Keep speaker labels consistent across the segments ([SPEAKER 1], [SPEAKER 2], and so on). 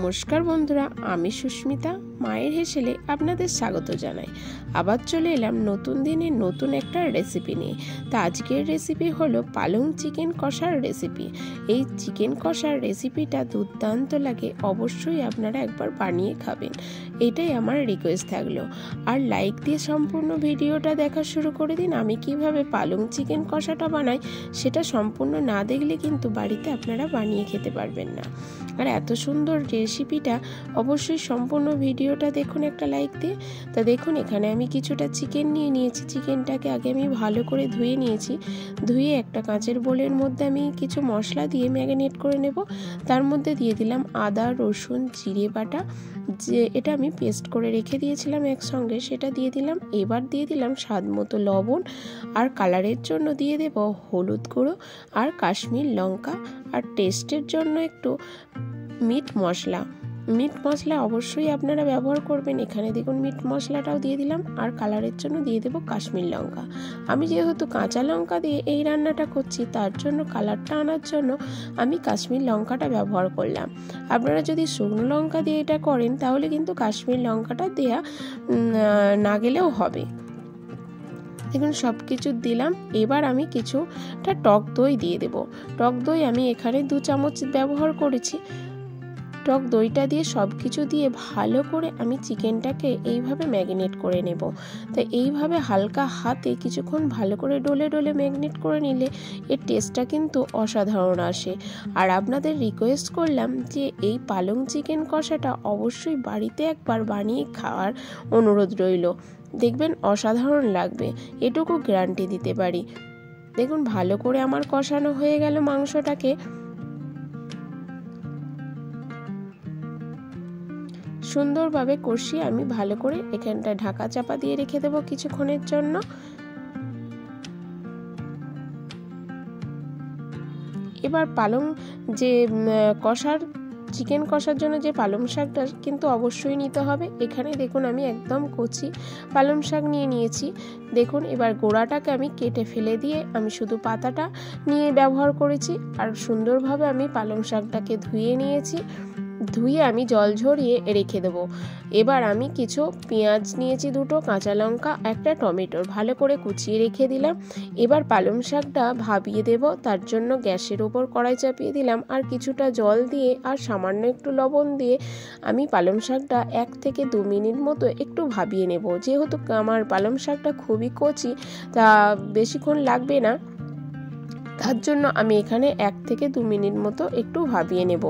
[SPEAKER 1] নমস্কার বন্ধুরা, আমি সুস্মিতা মায়ের হেসেলে আপনাদের স্বাগত জানাই। আবার চলে এলাম নতুন দিনে নতুন একটা রেসিপি নিয়ে। তো আজকের রেসিপি হলো পালং চিকেন কষার রেসিপি। এই চিকেন কষার রেসিপিটা দুর্দান্ত লাগে, অবশ্যই আপনারা একবার বানিয়ে খাবেন, এটাই আমার রিকোয়েস্ট থাকলো। আর লাইক দিয়ে সম্পূর্ণ ভিডিওটা দেখা শুরু করে দিন। আমি কিভাবে পালং চিকেন কষাটা বানাই সেটা সম্পূর্ণ না দেখলে কিন্তু বাড়িতে আপনারা বানিয়ে খেতে পারবেন না। আর এত সুন্দর রেসিপিটা অবশ্যই সম্পূর্ণ ভিডিওটা দেখুন একটা লাইক দিয়ে। তা দেখুন, এখানে আমি কিছুটা চিকেন নিয়ে নিয়েছি। চিকেনটাকে আগে আমি ভালো করে ধুয়ে নিয়েছি। ধুয়ে একটা কাঁচের বোলের মধ্যে আমি কিছু মশলা দিয়ে ম্যারিনেট করে নেব। তার মধ্যে দিয়ে দিলাম আদা, রসুন, জিরে বাটা, যে এটা আমি পেস্ট করে রেখে দিয়েছিলাম একসঙ্গে, সেটা দিয়ে দিলাম। এবার দিয়ে দিলাম স্বাদ মতো লবণ, আর কালারের জন্য দিয়ে দেব হলুদ গুঁড়ো আর কাশ্মীর লঙ্কা, আর টেস্টের জন্য একটু মিট মশলা অবশ্যই আপনারা ব্যবহার করবেন। এখানে দেখুন মিট মশলাটাও দিয়ে দিলাম, আর কালারের জন্য দিয়ে দেব কাশ্মীর লঙ্কা। আমি যেহেতু কাঁচা লঙ্কা দিয়ে এই রান্নাটা করছি, তার জন্য কালারটা আনার জন্য আমি কাশ্মীর লঙ্কাটা ব্যবহার করলাম। আপনারা যদি শুকনো লঙ্কা দিয়ে এটা করেন তাহলে কিন্তু কাশ্মীর লঙ্কাটা দেয়া না গেলেও হবে। দেখুন সব কিছু দিলাম। এবার আমি কিছুটা টক দই দিয়ে দেব। টক দই আমি এখানে 2 চামচ ব্যবহার করেছি। টক দইটা দিয়ে সব কিছু দিয়ে ভালো করে আমি চিকেনটাকে এইভাবে ম্যারিনেট করে নেব। তো এইভাবে হালকা হাতে কিছুক্ষণ ভালো করে ডলে ডলে ম্যারিনেট করে নিলে এর টেস্টটা কিন্তু অসাধারণ আসে। আর আপনাদের রিকোয়েস্ট করলাম যে এই পালং চিকেন কষাটা অবশ্যই বাড়িতে একবার বানিয়ে খাওয়ার অনুরোধ রইল, দেখবেন অসাধারণ লাগবে, এটুকু গ্যারান্টি দিতে পারি। দেখুন ভালো করে আমার কষানো হয়ে গেল মাংসটাকে। সুন্দরভাবে কষিয়ে আমি ভালো করে এখানটা ঢাকা চাপা দিয়ে রেখে দেবো কিছুক্ষণের জন্য। এবার পালং যে চিকেন কষার জন্য যে পালং শাকটা কিন্তু অবশ্যই নিতে হবে। এখানে দেখুন আমি একদম কচি পালং শাক নিয়ে নিয়েছি। দেখুন এবার গোড়াটাকে আমি কেটে ফেলে দিয়ে আমি শুধু পাতাটা নিয়ে ব্যবহার করেছি। আর সুন্দরভাবে আমি পালং শাকটাকে ধুয়ে নিয়েছি। ধুয়ে আমি জল ঝরিয়ে রেখে দেবো। এবার আমি কিছু পেঁয়াজ নিয়েছি, 2টো কাঁচা লঙ্কা, একটা টমেটো ভালো করে কুচিয়ে রেখে দিলাম। এবার পালং শাকটা ভাপিয়ে দেব। তার জন্য গ্যাসের ওপর কড়াই চাপিয়ে দিলাম, আর কিছুটা জল দিয়ে আর সামান্য একটু লবণ দিয়ে আমি পালং শাকটা 1 থেকে 2 মিনিট মতো একটু ভাপিয়ে নেব। যেহেতু আমার পালং শাকটা খুবই কচি, তা বেশিক্ষণ লাগবে না, তার জন্য আমি এখানে 1 থেকে 2 মিনিট মতো একটু ভাপিয়ে নেব,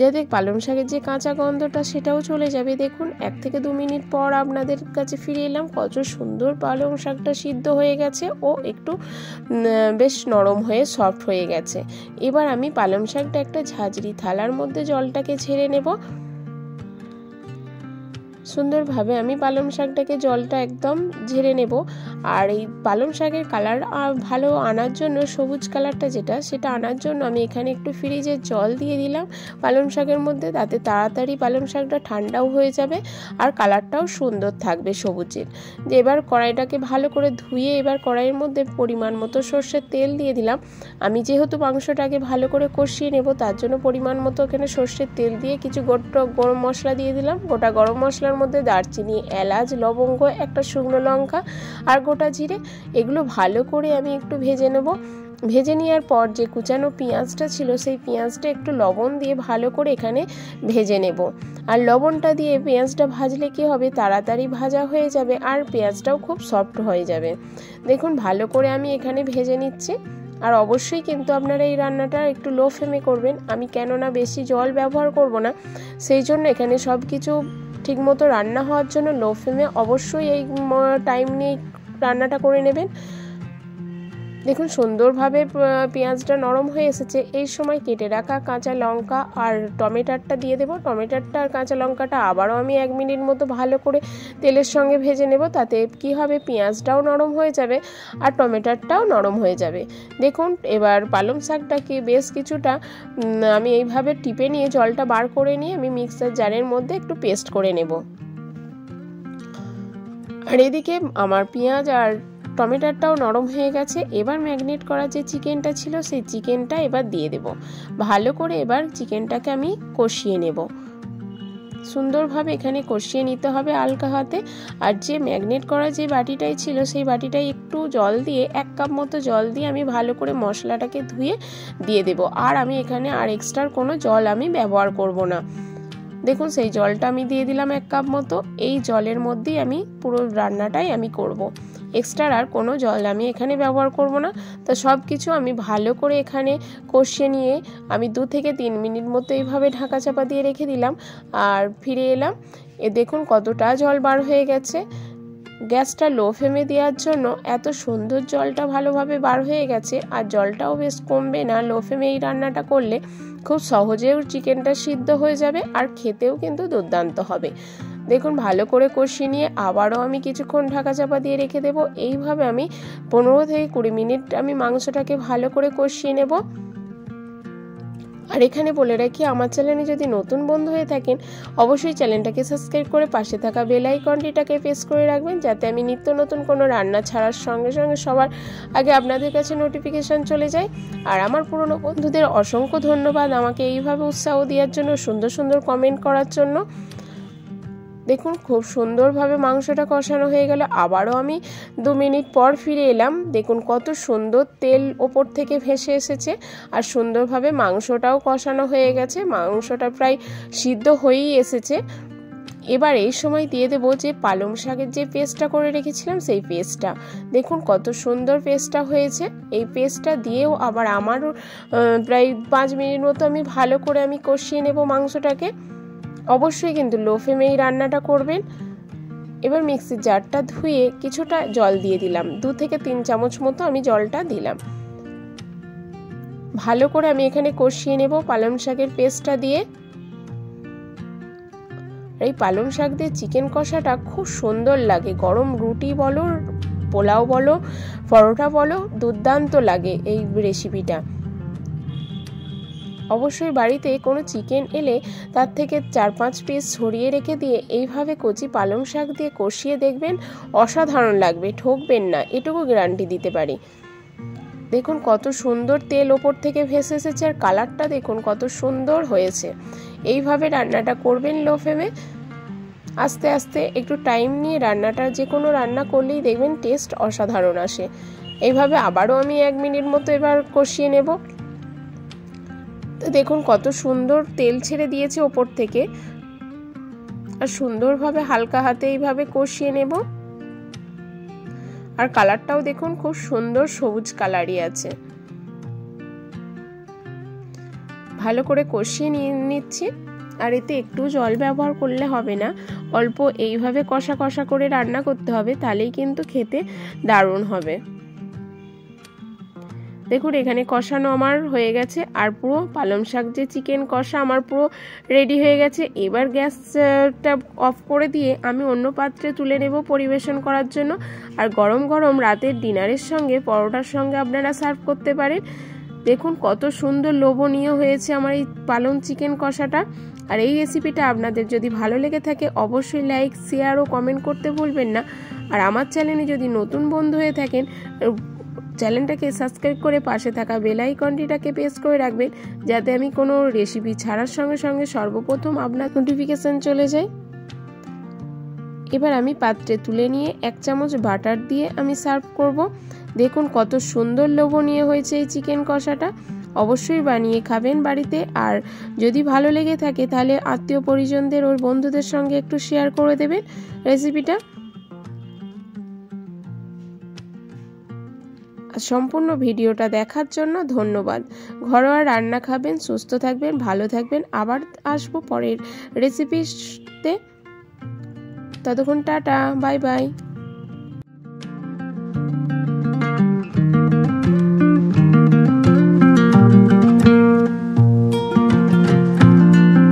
[SPEAKER 1] যাতে পালং শাকের যে কাঁচা গন্ধটা সেটাও চলে যাবে। দেখুন 1 থেকে 2 মিনিট পর আপনাদের কাছে ফিরে এলাম। কত সুন্দর পালং শাকটা সিদ্ধ হয়ে গেছে ও একটু বেশ নরম হয়ে সফট হয়ে গেছে। এবার আমি পালং শাকটা একটা ঝাঁঝরি থালার মধ্যে জলটাকে ঝেড়ে নেব। সুন্দরভাবে আমি পালং শাকটাকে জলটা একদম ঝেড়ে নেব। আর এই পালং শাকের কালার ভালো আনার জন্য, সবুজ কালারটা সেটা আনার জন্য আমি এখানে একটু ফ্রিজের জল দিয়ে দিলাম পালং শাকের মধ্যে, তাতে তাড়াতাড়ি পালং শাকটা ঠান্ডাও হয়ে যাবে আর কালারটাও সুন্দর থাকবে সবুজের। যে এবার কড়াইটাকে ভালো করে ধুয়ে এবার কড়াইয়ের মধ্যে পরিমাণ মতো সর্ষের তেল দিয়ে দিলাম। আমি যেহেতু মাংসটাকে ভালো করে কষিয়ে নেব, তার জন্য পরিমাণ মতো এখানে সর্ষের তেল দিয়ে কিছু গোটা গরম মশলা দিয়ে দিলাম। গোটা গরম মশলার মধ্যে দারচিনি, এলাচ, লবঙ্গ, একটা শুকনো লঙ্কা আর গোটা জিরে, এগুলো ভালো করে আমি একটু ভেজে নেব। ভেজে নেওয়ার পর যে কুচানো পেঁয়াজটা ছিল, সেই পেঁয়াজটা একটু লবণ দিয়ে ভালো করে এখানে ভেজে নেব। আর লবণটা দিয়ে পেঁয়াজটা ভাজলে কি হবে, তাড়াতাড়ি ভাজা হয়ে যাবে আর পেঁয়াজটাও খুব সফট হয়ে যাবে। দেখুন ভালো করে আমি এখানে ভেজে নিচ্ছি। আর অবশ্যই কিন্তু আপনারা এই রান্নাটা একটু লো ফ্লেমে করবেন। আমি কেননা বেশি জল ব্যবহার করব না, সেই জন্য এখানে সব কিছু ঠিকমতো রান্না হওয়ার জন্য লো ফ্লেমে অবশ্যই এই টাইম নিয়ে রান্নাটা করে নেবেন। দেখুন সুন্দরভাবে পেঁয়াজটা নরম হয়ে এসেছে। এই সময় কেটে রাখা কাঁচা লঙ্কা আর টমেটোটা দিয়ে দেবো। টমেটোটা আর কাঁচা লঙ্কাটা আবারও আমি 1 মিনিট মতো ভালো করে তেলের সঙ্গে ভেজে নেব। তাতে কি হবে, পেঁয়াজটাও নরম হয়ে যাবে আর টমেটোটাও নরম হয়ে যাবে। দেখুন এবার পালং শাকটাকে বেশ কিছুটা আমি এইভাবে টিপে নিয়ে জলটা বার করে নিয়ে আমি মিক্সার জারের মধ্যে একটু পেস্ট করে নেব। আর এদিকে আমার পেঁয়াজ আর টমেটোটাও নরম হয়ে গেছে। এবার ম্যারিনেট করা যে চিকেনটা ছিল সেই চিকেনটা এবার দিয়ে দেব। ভালো করে এবার চিকেনটাকে আমি কষিয়ে নেব। সুন্দরভাবে এখানে কষিয়ে নিতে হবে হালকা হাতে। আর যে ম্যাগনেট করা যে বাটিটাই ছিল সেই বাটিটাই একটু জল দিয়ে 1 কাপ মতো জল দিয়ে আমি ভালো করে মশলাটাকে ধুয়ে দিয়ে দেব। আর আমি এখানে আর এক্সট্রা কোনো জল আমি ব্যবহার করব না। দেখুন সেই জলটা আমি দিয়ে দিলাম 1 কাপ মতো। এই জলের মধ্যেই আমি পুরো রান্নাটাই আমি করব। এক্সট্রা আর কোনো জল আমি এখানে ব্যবহার করব না। তো সব কিছু আমি ভালো করে এখানে কষিয়ে নিয়ে আমি 2 থেকে 3 মিনিট মতো এইভাবে ঢাকা চাপা দিয়ে রেখে দিলাম। আর ফিরে এলাম, দেখুন কতটা জল বার হয়ে গেছে। গ্যাসটা লো ফ্লেমে দেওয়ার জন্য এত সুন্দর জলটা ভালোভাবে বার হয়ে গেছে। আর জলটাও বেশ কমবে না, লো ফ্লেমে এই রান্নাটা করলে খুব সহজেও চিকেনটা সিদ্ধ হয়ে যাবে আর খেতেও কিন্তু দুর্দান্ত হবে। দেখুন ভালো করে কষিয়ে নিয়ে আবারও আমি কিছুক্ষণ ঢাকা চাপা দিয়ে রেখে দেব। এইভাবে আমি 15 থেকে 20 মিনিট আমি মাংসটাকে ভালো করে কষিয়ে নেব। আর এখানে বলে রাখি, আমার চ্যানেলে যদি নতুন বন্ধু হয়ে থাকেন অবশ্যই চ্যানেলটাকে সাবস্ক্রাইব করে পাশে থাকা বেল আইকনটিটাকে প্রেস করে রাখবেন, যাতে আমি নিত্য নতুন কোনো রান্না ছাড়ার সঙ্গে সঙ্গে সবার আগে আপনাদের কাছে নোটিফিকেশান চলে যায়। আর আমার পুরনো বন্ধুদের অসংখ্য ধন্যবাদ আমাকে এইভাবে উৎসাহ দেওয়ার জন্য, সুন্দর সুন্দর কমেন্ট করার জন্য। দেখুন খুব সুন্দরভাবে মাংসটা কষানো হয়ে গেল। আবারও আমি 2 মিনিট পর ফিরে এলাম। দেখুন কত সুন্দর তেল ওপর থেকে ভেসে এসেছে আর সুন্দরভাবে মাংসটাও কষানো হয়ে গেছে। মাংসটা প্রায় সিদ্ধ হয়েই এসেছে। এবার এই সময় দিয়ে দেবো যে পালং শাকের যে পেস্টটা করে রেখেছিলাম সেই পেস্টটা। দেখুন কত সুন্দর পেস্টটা হয়েছে। এই পেস্টটা দিয়েও আবার আমারও প্রায় 5 মিনিট মতো আমি ভালো করে আমি কষিয়ে নেব মাংসটাকে। অবশ্যই কিন্তু লো ফ্লেমে এই রান্নাটা করবেন। এবার মিক্সির জারটা ধুয়ে কিছুটা জল দিয়ে দিলাম, 2 থেকে 3 চামচ মতো আমি জলটা দিলাম। ভালো করে আমি এখানে কষিয়ে নেব পালং শাকের পেস্টটা দিয়ে। এই পালং শাক দিয়ে চিকেন কষাটা খুব সুন্দর লাগে, গরম রুটি বলো, পোলাও বলো, পরোটা বলো, দুর্দান্ত লাগে এই রেসিপিটা। অবশ্যই বাড়িতে কোনো চিকেন এলে তার থেকে 4-5 পিস ছড়িয়ে রেখে দিয়ে এইভাবে কচি পালং শাক দিয়ে কষিয়ে দেখবেন, অসাধারণ লাগবে, ঠকবেন না, এটুকু গ্যারান্টি দিতে পারি। দেখুন কত সুন্দর তেল ওপর থেকে ভেসে এসেছে আর কালারটা দেখুন কত সুন্দর হয়েছে। এইভাবে রান্নাটা করবেন লো ফ্লেমে। আস্তে আস্তে একটু টাইম নিয়ে রান্নাটা, যে কোনো রান্না করলেই দেখবেন টেস্ট অসাধারণ আসে। এইভাবে আবারও আমি 1 মিনিট মতো এবার কষিয়ে নেব। তো দেখুন কত সুন্দর তেল ছেড়ে দিয়েছে ওপর থেকে। আর সুন্দরভাবে হালকা হাতে এইভাবে কষিয়ে নেব। আর কালারটাও দেখুন খুব সুন্দর সবুজ কালারই আছে। ভালো করে কষিয়ে নিচ্ছি। আর এতে একটু জল ব্যবহার করলে হবে না, অল্প এইভাবে কষা কষা করে রান্না করতে হবে, তাহলেই কিন্তু খেতে দারুণ হবে। দেখুন এখানে কষানো আমার হয়ে গেছে আর পুরো পালং শাক যে চিকেন কষা আমার পুরো রেডি হয়ে গেছে। এবার গ্যাসটা অফ করে দিয়ে আমি অন্য পাত্রে তুলে নেব পরিবেশন করার জন্য। আর গরম গরম রাতের ডিনারের সঙ্গে, পরোটার সঙ্গে আপনারা সার্ভ করতে পারেন। দেখুন কত সুন্দর লোভনীয় হয়েছে আমার এই পালং চিকেন কষাটা। আর এই রেসিপিটা আপনাদের যদি ভালো লেগে থাকে অবশ্যই লাইক, শেয়ার ও কমেন্ট করতে ভুলবেন না। আর আমার চ্যানেলে যদি নতুন বন্ধু হয়ে থাকেন চ্যানেলটাকে সাবস্ক্রাইব করে পাশে থাকা বেল আইকনটিটাকে প্রেস করে রাখবেন, যাতে আমি কোনো রেসিপি ছাড়ার সঙ্গে সঙ্গে সর্বপ্রথম আপনার নোটিফিকেশন চলে যায়। এবার আমি পাত্রে তুলে নিয়ে 1 চামচ বাটার দিয়ে আমি সার্ভ করব। দেখুন কত সুন্দর লোভনীয় হয়েছে এই চিকেন কষাটা। অবশ্যই বানিয়ে খাবেন বাড়িতে। আর যদি ভালো লেগে থাকে তাহলে আত্মীয় পরিজনদের ওর বন্ধুদের সঙ্গে একটু শেয়ার করে দেবেন রেসিপিটা। সম্পূর্ণ ভিডিওটা দেখার জন্য ধন্যবাদ। ঘরোয়া রান্না খাবেন, সুস্থ থাকবেন, ভালো থাকবেন। আবার আসবো পরের রেসিপিতে। ততক্ষণ টাটা, বাই বাই।